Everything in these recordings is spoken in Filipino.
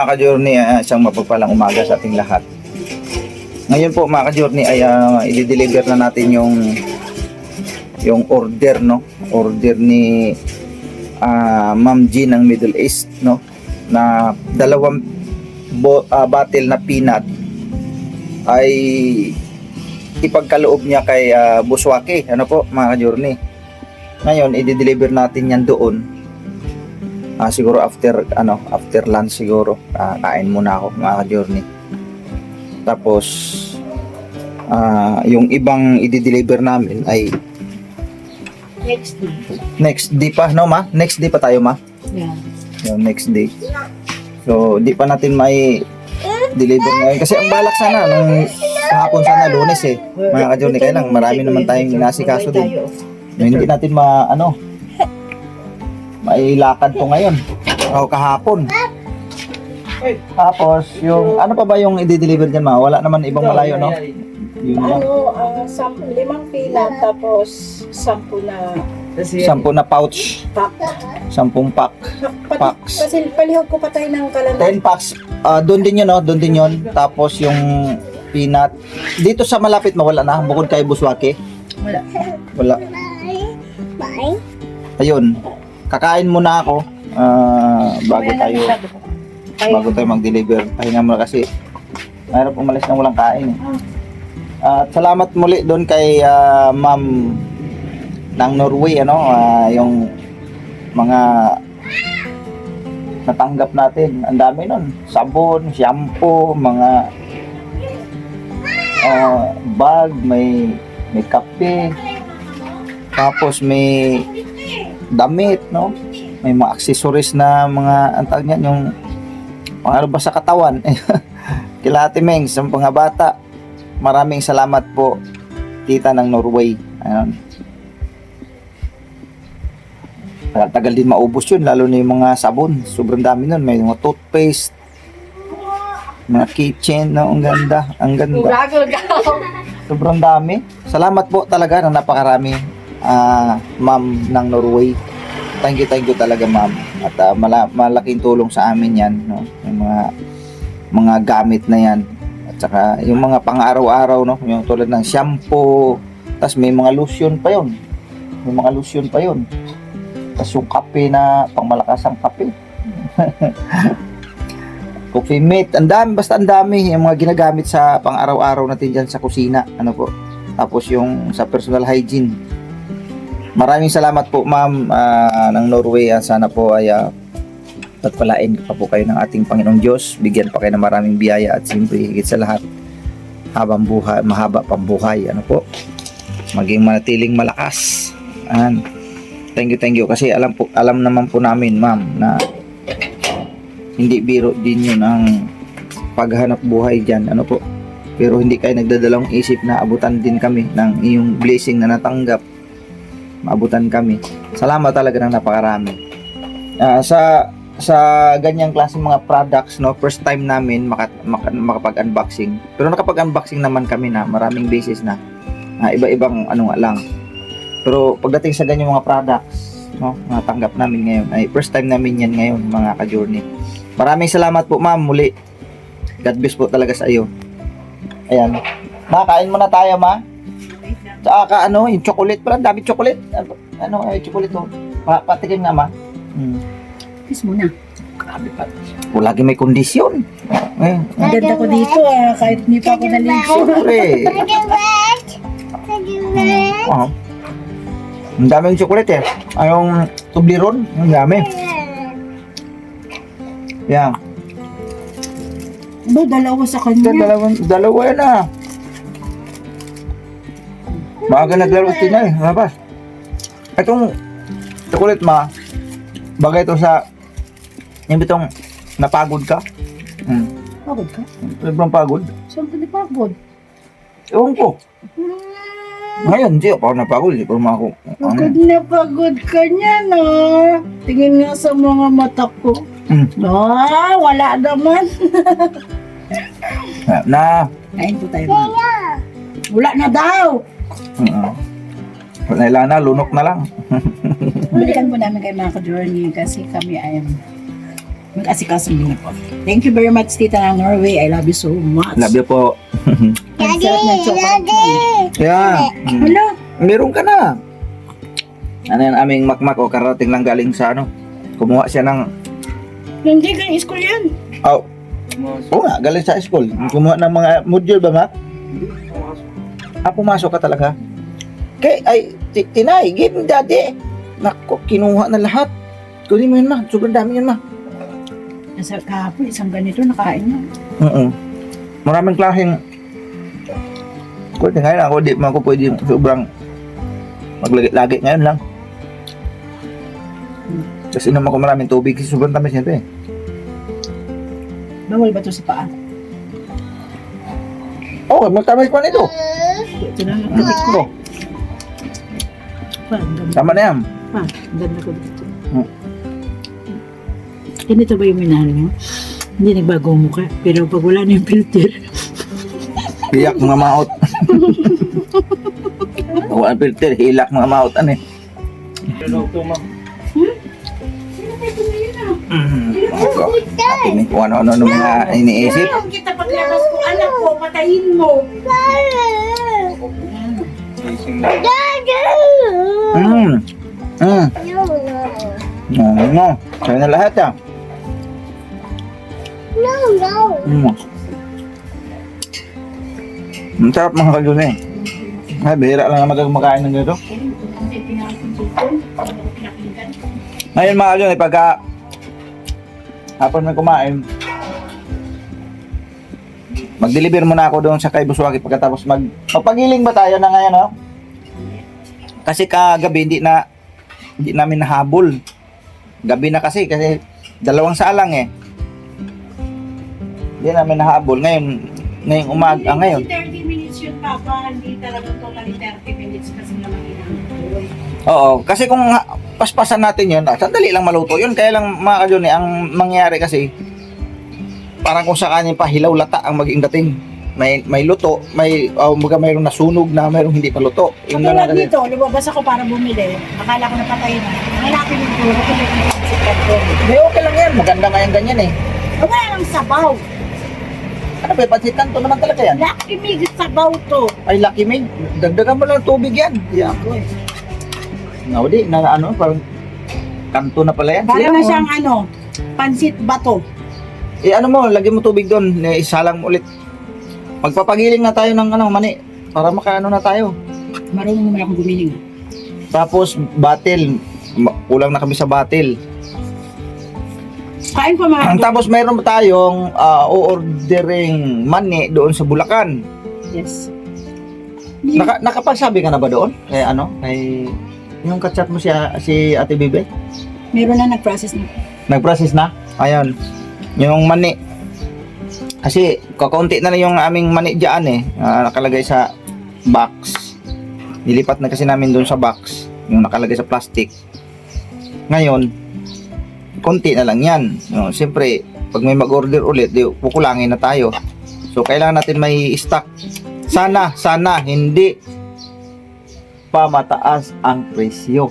mga ka-journey, isang mapagpalang umaga sa ating lahat. Ngayon po mga ka-journey ay i-deliver na natin yung order, no? Order ni Ma'am G ng Middle East, no? Na dalawang bottle na peanut ay ipagkaloob niya kay Buswake, ano po mga ka-journey. Ngayon i-deliver natin yan doon. Siguro after lunch siguro. Kain muna ako mga ka-journey. Tapos yung ibang i-deliver namin ay next day pa, no ma? Next day pa tayo ma? Yeah. Yung next day. So di pa natin may deliver ngayon kasi ang balak sana nung kahapon sana Lunes mga ka-journey, kaya lang marami naman tayong inasikaso din. Hindi natin mailakad to ngayon o kahapon. Tapos yung ano pa ba yung i-deliver dyan ma? Wala naman ibang malayo, no? Yun lang. 5 pila tapos 10 10 na pouch, pack. 10 pack, packs, Kasi palihog ko pa tayo ng kalandan. 10 packs. Doon din yun, no? Doon din yun. Tapos yung peanut dito sa malapit mawala na bukod kay Buswake. Wala. Bye. Ayun. Kakain muna ako bago tayo mag-deliver. Pahinga muna kasi mahirap umalis na walang kain. At salamat muli doon kay Ma'am ng Norway, yung mga natanggap natin. Ang dami nun. Sabon, shampoo, mga bag, may kape. Tapos may damit, no? May mga accessories na mga antag niyan, yung mga ano ba sa katawan. Kila Ate Meng, sa mga bata. Maraming salamat po, tita ng Norway. Ayun. Tagal din maubos yun, lalo na yung mga sabon. Sobrang dami nun. May mga toothpaste, mga kitchen, no? Ang ganda. Ang ganda. Sobrang dami. Salamat po talaga ng napakarami, ma'am ng Norway. Thank you talaga ma'am. At malaking tulong sa amin yan, no? Yung mga gamit na yan. At saka yung mga pang-araw-araw, no? Yung tulad ng shampoo. Tapos may mga lotion pa yun. Tapos yung kape na pangmalakas ang kape. Coffee mate, ang dami, basta ang dami yung mga ginagamit sa pang-araw-araw natin dyan sa kusina, ano po. Tapos yung sa personal hygiene. Maraming salamat po ma'am ng Norway. Sana po ay pagpalain pa po kayo ng ating Panginoong Diyos. Bigyan pa kayo ng maraming biyaya at siyempre higit sa lahat habang buhay, mahaba pang buhay, ano po. Maging manatiling malakas. Thank you kasi alam naman po namin ma'am na hindi biro din yun ang paghanap buhay dyan, ano po. Pero hindi kayo nagdadalawang isip na abutan din kami ng iyong blessing na natanggap. Maabutan kami. Salamat talaga ng napakarami. Sa ganyang klase mga products, no, first time namin makapag-unboxing. Pero nakapag-unboxing naman kami na maraming beses na. Iba-ibang lang. Pero pagdating sa ganyang mga products, no, natanggap namin ngayon, ay first time namin yan ngayon mga ka-journey. Maraming salamat po ma'am muli. God bless po talaga sa iyo. Ayan. Kain muna tayo ma. Tsaka yung chocolate pala, dami chocolate. Chocolate to. Patikin nga ma. Kiss muna. Grabe pa. Lagi may kondisyon. Ang ganda ko dito kahit hindi pa ako naligo. Ang daming chocolate yung Toblerone, ang dami. Yan. Dalawa sa kanya. Dalawa na. Maaga naglaro na labas. Itong chocolate ma, bagay ito sa yung bitong napagod ka. Pagod ka? Sobrang pagod. Saan ka napagod? Ewan ko. Ngayon, hindi ako napagod. Hindi ko naman ako. Pagod na pagod ka niya, no? Tingin nga sa mga mata ko. Wala naman. Kain po tayo. Wala na daw. Wala na, lunok na lang. Balikan po namin kay mga ka-journey kasi kami ay Mag-asikaso muna po. Thank you very much, Tita ng Norway. I love you so much. Love you po. Ang sarap ng chocolate. Kaya, Hala, meron ka na. Ano yan, aming makmak o karating lang galing sa ano. Kumuha siya ng, hindi kang school yan. oh, oo nga, galing sa school. Kumuha ng mga module ba, Mak? Pumasok ka talaga. Ay, Tinay, give me daddy. Nako, kinuha na lahat. Kunin mo yun, Ma. Sobrang dami yun, Ma. Nasa kahapon, isang ganito, nakain mo. Oo. Maraming klaseng. Kundi ngayon ako, di man ako pwede sobrang maglagi ngayon lang. Kasi inom ako maraming tubig, kasi sobrang tamis nito eh. Bawal ba ito sa paa? Oo, magtamis pa nito. Ito na lang. Tamis ko. Pa, ang ganda. Tama na yan. Pa, ang ganda ko dito. Hmm. Ganito ba yung minahal mo? Hindi nagbago ang mukha. Pero pag wala na yung filter, Hiyak mga maot. Wala filter, hilak mga maot. Ano eh. Ako. Atin kung ano-ano ng mga iniisip. Kaya kita paglabas ko, anak ko, patayin mo. No. Sa'yo na lahat ah. Ang sarap mga kalyo na eh. Ay, bihira lang naman kumakain ng ganito. Ngayon mga kalyo, pagka hapon may kumain, mag-deliver muna ako doon sa kay Buswaki pagkatapos magpagiling ba tayo na ngayon, no? Kasi kagabi hindi namin nahabol. Gabi na kasi dalawang salang eh. Hindi namin nahabol. Ngayong umaga, ngayon. 30 minutes yun, Papa. Hindi talaga totally 30 minutes kasi naman inahabol. Oo, kasi kung paspasan natin yun, sandali lang maluto yun. Kaya lang mga kalyon ang mangyayari kasi, parang kung sakanin pa hilaw lata ang maging dating. May luto, mayroong nasunog na, mayroong hindi pa luto. Yung Katulad lang kasi. dito, lumabas ako para bumili. Akala ko napatay na. Hanapin yung dulo ko yung secret ko. Hindi, okay lang yan. Maganda nga yung ganyan eh. Wala lang sabaw. Ano ba, pansitan to naman talaga yan. Lucky me, sabaw to. Ay, Lucky Mig, dagdagan mo lang ng tubig yan. Yeah. Di, parang kanto na pala yan. Para Sige na mo. siyang pansit bato. Ano mo, lagyan mo tubig doon, isalang mo ulit. Magpapagiling na tayo ng mani, para makaano na tayo. Marunong naman akong gumiling. Tapos, batil. Kulang na kami sa batil. Kain pa mga. Tapos, mayroon tayong o-ordering mani doon sa Bulacan. Yes. Nakapagsabi ka na ba doon? Kay yung kachat mo si Ate Bibe? Meron na nag-process na. Nag-process na? Ayun. Yung mani. Kasi kakaunti na yung aming mani dyan eh. Nakalagay sa box. Nilipat na kasi namin doon sa box. Yung nakalagay sa plastic. Ngayon, konti na lang yan. Siyempre, pag may mag-order ulit, kukulangin na tayo. So, kailangan natin may stock. Sana, hindi pa mataas ang presyo.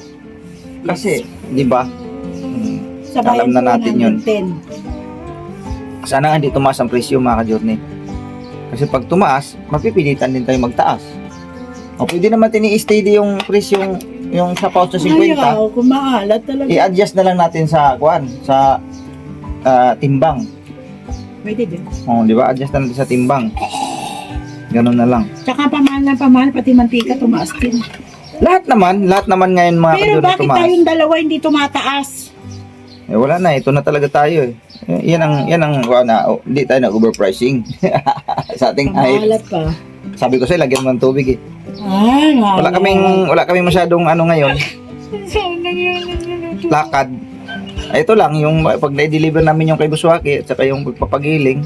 Kasi, di ba? Alam na natin yun. 110. Sana hindi tumaas ang presyo mga ka-journey. Kasi pag tumaas, mapipilitan din tayo magtaas. O pwede naman tini-steady yung presyo yung sa pouch na 50. Ayaw, kumaalat talaga. I-adjust na lang natin sa timbang. Pwede din. O, di ba? Adjust na natin sa timbang. Ganun na lang. Tsaka pamahal, pati mantika tumaas din. Lahat naman ngayon mga Pero ka-journey bakit tumaas. tayong dalawa hindi tumataas? Wala na, ito na talaga tayo eh. Yan ang hindi tayo na-overpricing. Sa ating height. Pamahalat pa. Sabi ko sa'yo, lagyan mo ng tubig eh. Ay, Wala kaming masyadong ngayon. Lakad. Ito lang, yung pag na-deliver namin yung kay Buswaki at saka yung pagpapagiling.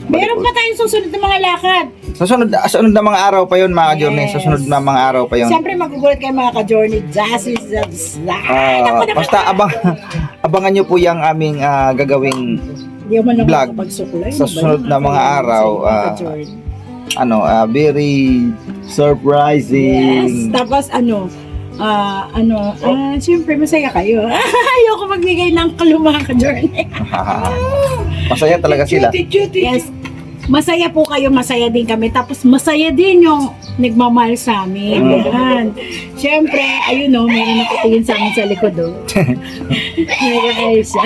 Meron pa tayong susunod na mga lakad. Sunod na mga araw pa yun mga ka-journey. Yes. Susunod na mga araw pa yun. Siyempre magugulat kayo mga ka-journey. Basta abangan nyo po yung aming gagawing Hindi mo lang vlog makapagsukulay. sa susunod na mga araw. Very Yes. surprising. Tapos siyempre masaya kayo. Ayoko magbigay ng clue mga ka-journey. Masaya talaga sila. Yes. Masaya po kayo, masaya din kami. Tapos masaya din yung nagmamahal sa amin. Yan. Siyempre, ayun o, meron nakatingin sa amin sa likod o. Nag-ayos siya.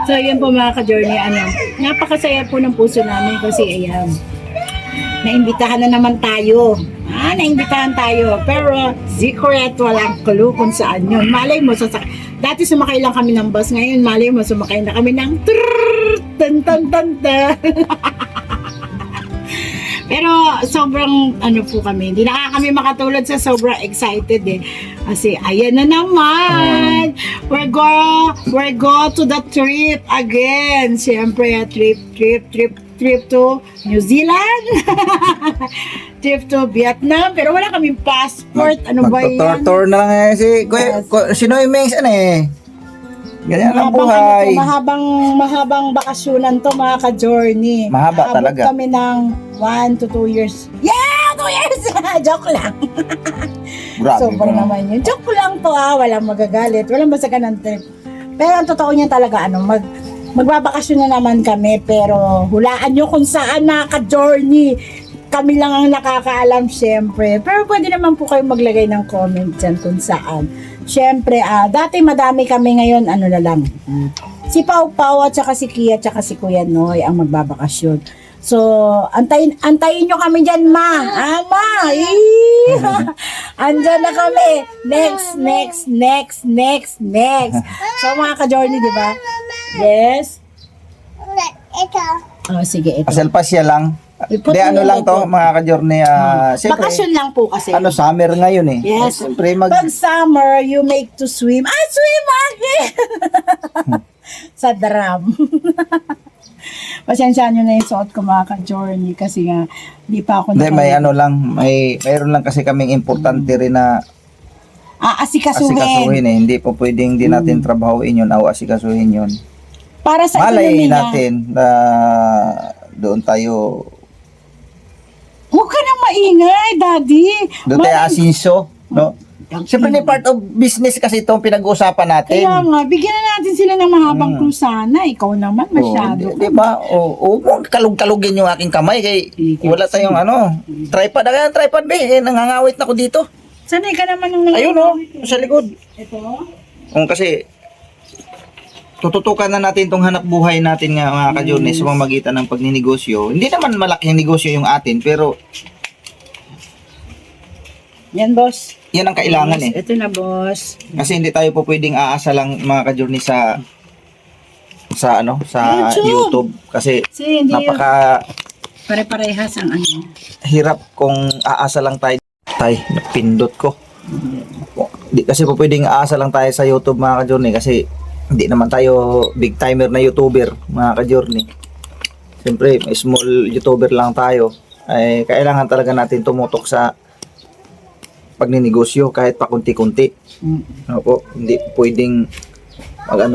So, yun po mga ka-journey. Napakasaya po ng puso namin kasi ayan. Naimbitahan na naman tayo. Naimbitahan tayo. Pero, secret, walang clue kung saan yun. Malay mo, dati sumakay lang kami ng bus. Ngayon, malay mo, sumakay na kami ng tan. Pero, sobrang, po kami. Hindi na kami makatulad sa sobrang excited eh. Kasi, ayan na naman. We're go to the trip again. Siyempre, trip to New Zealand. Trip to Vietnam. Pero wala kaming passport. Ano ba yan? Tour na lang si Sinoy Mengs, ganyan ang buhay. Mahabang bakasyonan to mga ka-journey. Mahaba Aabot talaga. kami ng 1 to 2 years. Yeah! 2 years! Joke lang. Grabe. Sobrang naman yun. Joke lang to walang magagalit. Walang masagan ng trip. Pero ang totoo niya talaga, magbabakasyon na naman kami. Pero hulaan nyo kung saan mga ka-journey. Kami lang ang nakakaalam syempre. Pero pwede naman po kayo maglagay ng comment dyan kung saan. Syempre, dati madami kami ngayon, na lang. Si Pau Pau at saka si Kia at saka si Kuya Noy ang magbabakasyon. So, antayin nyo kami dyan, Ma. Ma! Andyan na kami. Next. So, mga ka-journey, di ba? Yes? Ito. Oh, sige, ito. Pasel-pasya lang. Ipot Di mo lang ito. to, mga ka-journey. Siyempre, Bakasyon lang po kasi. summer ngayon eh. Yes. Siyempre, Pag summer, you make to swim. Swim again! Sa drum. Pasensya nyo na yung suot ko mga ka-journey kasi nga, di pa ako Hindi, mayroon lang kasi kaming importante rin na asikasuhin. asikasuhin eh. Hindi po pwedeng di natin trabahuin yun o asikasuhin yun. Para sa Malay ekonomiya. natin na doon tayo Huwag ka nang maingay, Daddy. doon tayo asinso, no? Siyempre ni part of business kasi itong pinag-uusapan natin. Kaya nga, bigyan na natin sila ng mahabang clue sana. Ikaw naman, masyado. Di ba? Kalug-kalugin yung aking kamay kay wala tayong tripod. Tripod ba eh, nangangawit na ko dito. Sanay ka naman ng Ayun sa likod. Ito? Kasi tututukan na natin tong hanap buhay natin nga mga ka-journey sa pamamagitan ng pagninegosyo. Hindi naman malaking negosyo yung atin, pero Yan, boss. yan ang kailangan eh. Ito na, boss. Kasi hindi tayo po pwedeng aasa lang mga ka-journey sa YouTube. Kasi Kasi hindi napaka pare-parehas ang hirap kung aasa lang tayo. Napindot ko. Di kasi po pwedeng aasa lang tayo sa YouTube mga ka-journey kasi hindi naman tayo big timer na YouTuber mga ka-journey. Siyempre, may small YouTuber lang tayo. Ay kailangan talaga natin tumutok sa pagninegosyo kahit pa kunti-kunti. Opo, hindi pwedeng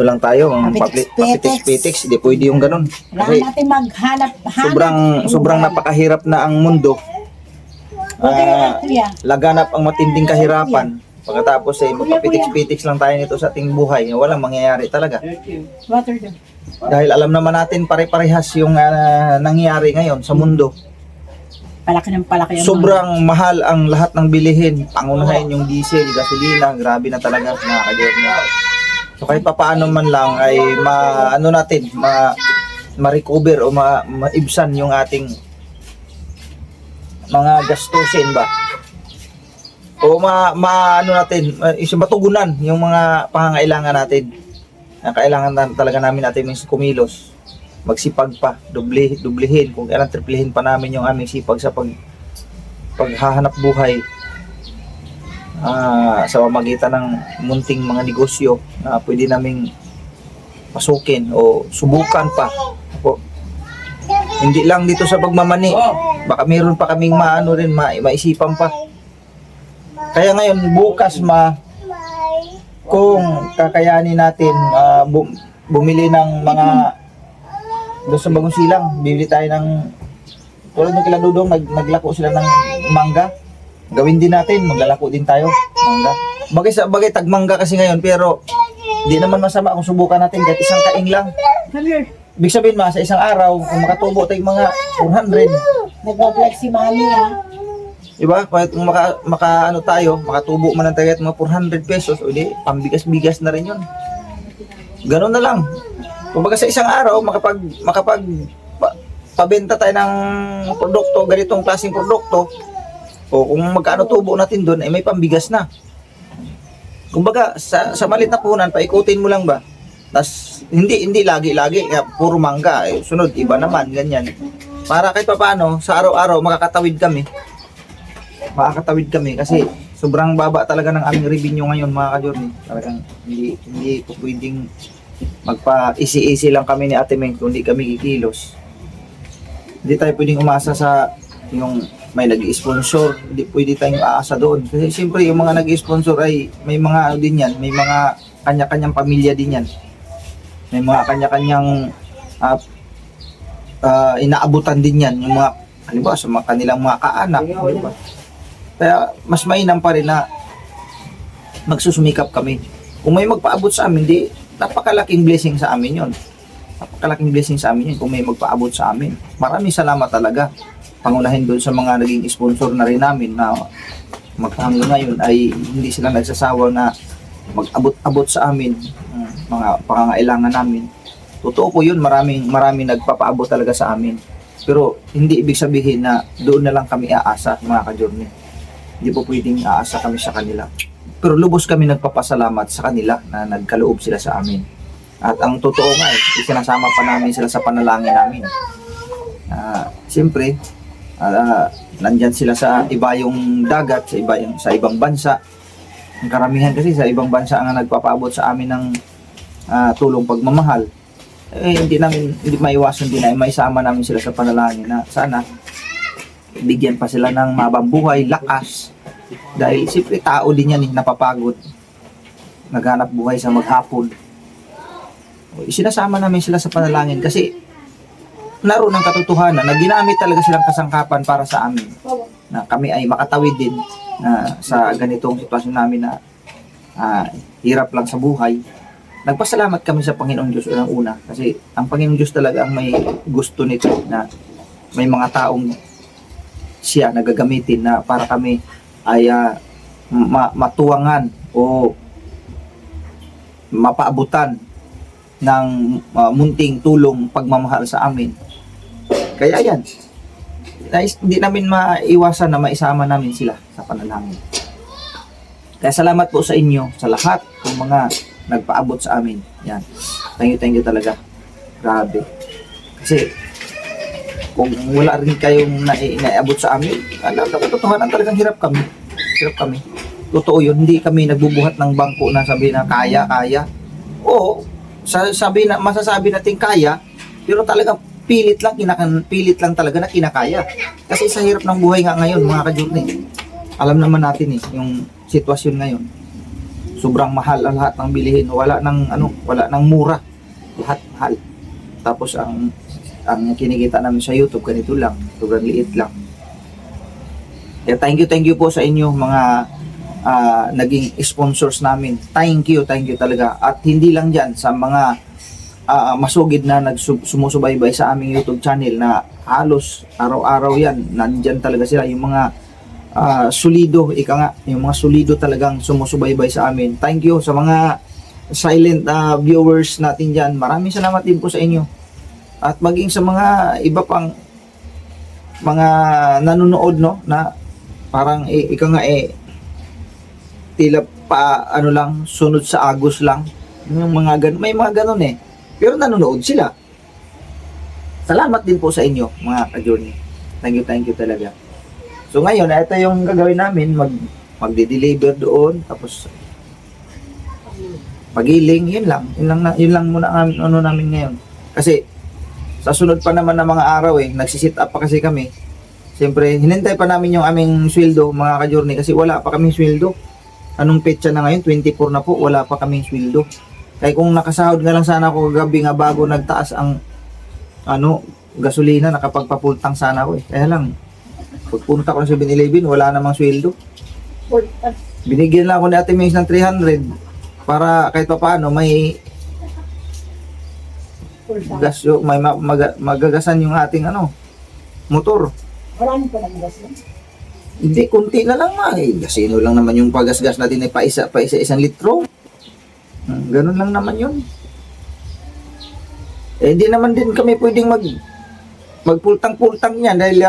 lang tayo, papitik-pitik, hindi pwede yung ganun. Kailangan Kasi natin maghanap. sobrang napakahirap na ang mundo. Laganap ang matinding kahirapan. Pagkatapos magpapitik-pitik lang tayo nito sa ating buhay, walang mangyayari talaga. Water doon. Dahil alam naman natin pare-parehas yung nangyayari ngayon sa mundo. Palaki ng palaki ang Sobrang mahal ang lahat ng bilihin. Pangunahin yung diesel, gasolina, grabe na talaga mga ka-journey. So kahit papaano man lang ay ma-recover o maibsan yung ating mga gastusin ba? O matugunan yung mga pangangailangan natin. Na kailangan talaga natin kumilos. Magsipag pa, dublihin, kung kailan triplihin pa namin yung aming sipag sa paghahanap buhay sa pamamagitan ng munting mga negosyo na pwede naming pasukin o subukan pa. Opo. Hindi lang dito sa pagmamani, baka meron pa kaming maisipan pa. Kaya ngayon, bukas kung kakayanin natin bumili ng mga doon sa Bagong Silang, bibili tayo ng tulad ng kila Dudong, naglako sila ng mangga. gawin din natin, maglalako din tayo, mangga. Bagay tagmangga kasi ngayon, pero di naman masama kung subukan natin kahit isang kaing lang. Ibig sabihin sa isang araw, kung makatubo tayong mga 400, Nag-vlog si Mami diba? Kahit kung ano tayo, makatubo man lang tayo kahit mga 400 pesos, o di, pambigas-bigas na rin yun. Ganun na lang. Kung sa isang araw, pabenta tayo ng produkto, ganitong klaseng produkto, o kung magkano tubo natin doon, ay may pambigas na. Kumbaga, sa maliit na puhunan, paikutin mo lang ba? Tas hindi lagi-lagi, puro mangga, sunod, iba naman, ganyan. Para kahit papaano, sa araw-araw, makakatawid kami kasi sobrang baba talaga ng aming revenue ngayon, mga ka-journey. Talagang hindi po pwedeng magpa-easy lang kami ni Ate Meng kung hindi kami kikilos. Hindi tayo pwedeng umasa sa yung may nag-sponsor, hindi pwede tayong aasa doon. Kasi siyempre yung mga nag-sponsor ay may mga ano din yan, may mga kanya-kanyang pamilya din yan. May mga kanya-kanyang inaabutan din yan, yung mga, halimbawa sa mga kanilang mga kaanak, diba? Kaya mas mainam pa rin na magsusumikap kami. Kung may magpaabot sa amin, di napakalaking blessing sa amin yon. Napakalaking blessing sa amin yun kung may magpaabot sa amin. Maraming salamat talaga. Pangunahin doon sa mga naging sponsor na rin namin na hanggang ngayon ay hindi sila nagsasawa na mag-abot sa amin mga pangangailangan namin. Totoo po yun, maraming nagpapaabot talaga sa amin. Pero hindi ibig sabihin na doon na lang kami aasa, mga ka-journey. Hindi po pwedeng aasa kami sa kanila. Pero lubos kami nagpapasalamat sa kanila na nagkaloob sila sa amin. At ang totoo nga isinasama pa namin sila sa panalangin namin. Siyempre, nandyan sila sa iba yung dagat, sa ibang bansa. Ang karamihan kasi sa ibang bansa ang nagpapaabot sa amin ng tulong pagmamahal. Hindi maiwasan din na maisama namin sila sa panalangin na sana bigyan pa sila ng mabambuhay, lakas. Dahil siyempre tao din yan napapagod. Naghanap buhay sa maghapon. Isinasama namin sila sa panalangin kasi naroon ang katotohanan na ginamit talaga silang kasangkapan para sa amin. Na kami ay makatawid din sa ganitong sitwasyon namin na hirap lang sa buhay. Nagpasalamat kami sa Panginoong Diyos unang-una kasi ang Panginoong Diyos talaga ang may gusto nito na may mga taong siya nagagamitin na para kami ay matuwangan o mapaabutan ng munting tulong pagmamahal sa amin. Kaya yan, hindi namin maiwasan na maisama namin sila sa panalangin. Kaya salamat po sa inyo, sa lahat ng mga nagpaabot sa amin. Yan. Thank you talaga. Grabe. Kasi kung wala rin kayong naiabot sa amin, alam na katotohanan talagang hirap kami. Totoo yun, hindi kami nagbubuhat ng bangko na sabi na kaya. Oo, masasabi natin kaya, pero talagang pilit lang talaga na kinakaya. Kasi sa hirap ng buhay nga ngayon, mga ka-journey. Alam naman natin yung sitwasyon ngayon. Sobrang mahal ang lahat ng bilihin, wala nang mura. Lahat mahal. Tapos ang kinikita namin sa YouTube ganito lang, sobrang liit lang. Kaya thank you po sa inyo mga naging sponsors namin. Thank you talaga. At hindi lang diyan sa mga masugid na sumusubaybay sa aming YouTube channel na halos araw-araw yan, nandyan talaga sila yung mga solido, yung mga solido talagang sumusubaybay sa amin. Thank you sa mga silent viewers natin dyan. Maraming salamat din po sa inyo. At maging sa mga iba pang mga nanonood, no, na parang tila pa lang, sunod sa agos lang. Yung mga may mga ganun pero nanonood sila. Salamat din po sa inyo, mga ka-journey. Thank you talaga. So ngayon, ito yung gagawin namin, magde-deliver doon, tapos pagiling, yun lang muna namin ngayon. Kasi sa sunod pa naman na mga araw nagsisit up pa kasi kami. Siyempre, hinintay pa namin yung aming sweldo, mga ka-journey, kasi wala pa kaming sweldo. Anong petsa na ngayon? 24 na po, wala pa kaming sweldo. Kaya kung nakasahod nga lang sana ako kagabi nga bago nagtaas ang gasolina, nakapagpapultang sana ako Kaya lang, Pagpunta ko ng 7-Eleven, wala namang sweldo. Binigyan lang ako ni Ate Mings ng 300 para kahit pa paano may gas yung, may magagasan yung ating motor. Marami pa ng gas. Hindi, kunti na lang gasino lang naman yung pagasgas natin ay isang litro. Ganun lang naman yun. Eh, di naman din kami pwedeng magpultang-pultang niyan dahil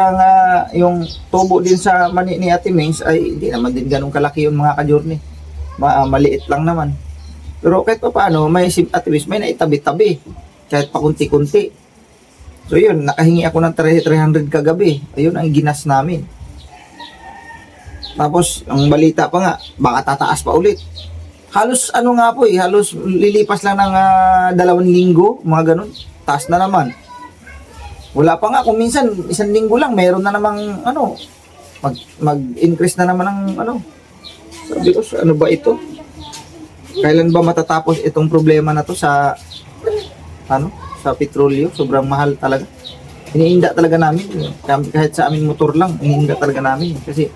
yung tubo din sa mani ni Ate Mings ay hindi naman din ganun kalaki yun mga ka-journey. Maliit lang naman. Pero kahit pa paano, at least may naitabi-tabi. Kahit pa kunti-kunti. So yun, nakahingi ako ng 300 kagabi. Ayun ang ginas namin. Tapos, ang balita pa nga, baka tataas pa ulit. Halos halos lilipas lang ng 2 linggo, mga ganun. Taas na naman. Wala pa nga, kung minsan, 1 linggo lang, meron na namang, mag-increase na naman ng, sabi ko, ano ba ito? Kailan ba matatapos itong problema na to sa petrolyo? Sobrang mahal talaga. Iniinda talaga namin. Kahit sa aming motor lang, iniinda talaga namin. Kasi,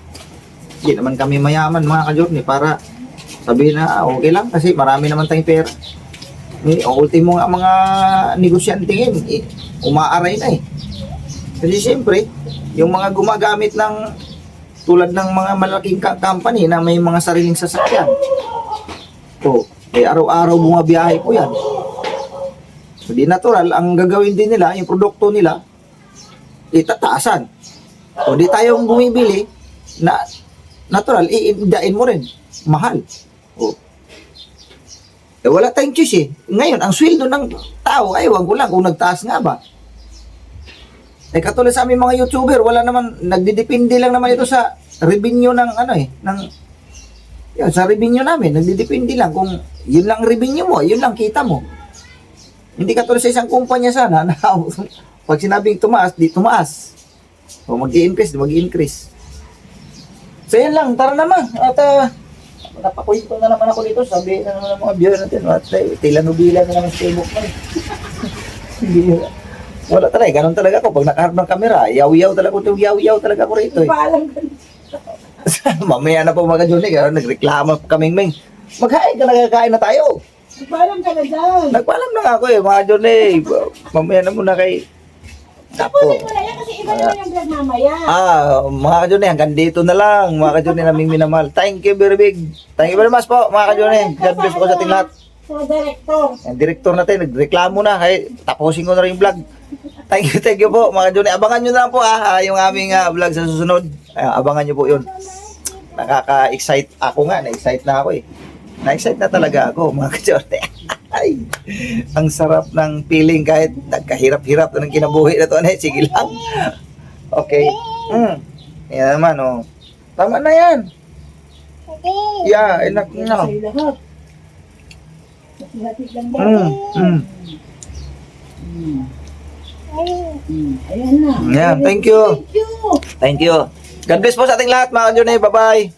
hindi naman kami mayaman mga ka-journey para sabihin na okay lang kasi marami naman tayong pera. Ultimo nga mga negosyante ngayon, umaaray na eh. Kasi siyempre, yung mga gumagamit ng tulad ng mga malaking company na may mga sariling sasakyan. Araw-araw bumabiyahe po yan. So di natural, ang gagawin din nila, yung produkto nila, itataasan. O di tayong bumibili na natural, iindain mo rin. Mahal. Wala tayong choice eh. Ngayon, ang sweldo ng tao, ewan ko lang kung nagtaas nga ba. Katulad sa aming mga YouTuber, wala naman, nagdidepende lang naman ito sa revenue ng sa revenue namin, nagdidepende lang kung yun lang revenue mo, yun lang kita mo. Hindi katulad sa isang kumpanya sana na pag sinabing tumaas, di tumaas. O mag-i-increase. So yan lang, tara naman. At napakwento na naman ako dito. Sabi na naman ng mga viewer natin. At tilanubila na naman sa Facebook na. Wala talaga, ganun talaga ako. Pag nakaharap ng kamera, yaw-yaw talaga ako rito. Paalam ka. Mamaya na po mga Johnny, nagreklamo kaming Ming. Maghain ka, nagkakain na tayo. Paalam ka na dyan. Nagpaalam na nga ako mga Johnny. Mamaya na muna kay... Tapusin mo na yan kasi iba naman yung vlog mamaya. Mga ka-Johnny, hanggang dito na lang. Mga ka-Johnny, naming minamahal. Thank you very big. Thank you very much po, mga ka-Johnny. God bless po sa ating lahat. Sa director. Ang director natin, nagreklamo na. Kaya tapusin ko na rin yung vlog. Thank you po, mga ka-Johnny. Abangan nyo na lang po yung aming vlog sa susunod. Abangan nyo po yun. Nakaka-excite ako nga. Na-excite na ako eh. Na-excite na talaga ako, mga ka-Johnny. Ay, ang sarap ng feeling kahit nagkahirap-hirap na ng kinabuhi na to. Sige lang. Okay. Yan naman, Tama na yan. Yeah, enak na. Sa'yo lahat. Hati-hati lang ba? Ayan na. Yeah, thank you. Thank you. God bless po sa ating lahat, mga Johnny. Bye-bye.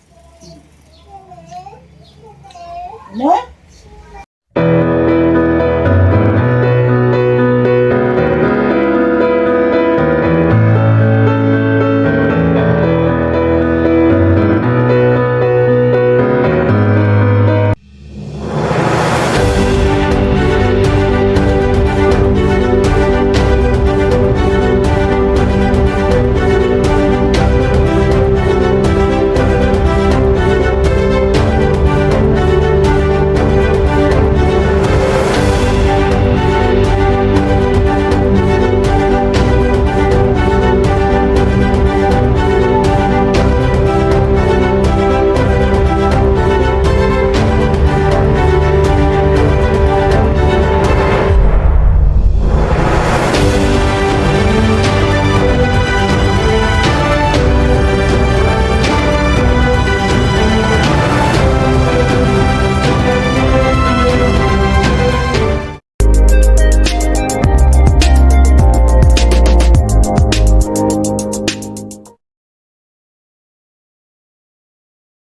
Ano?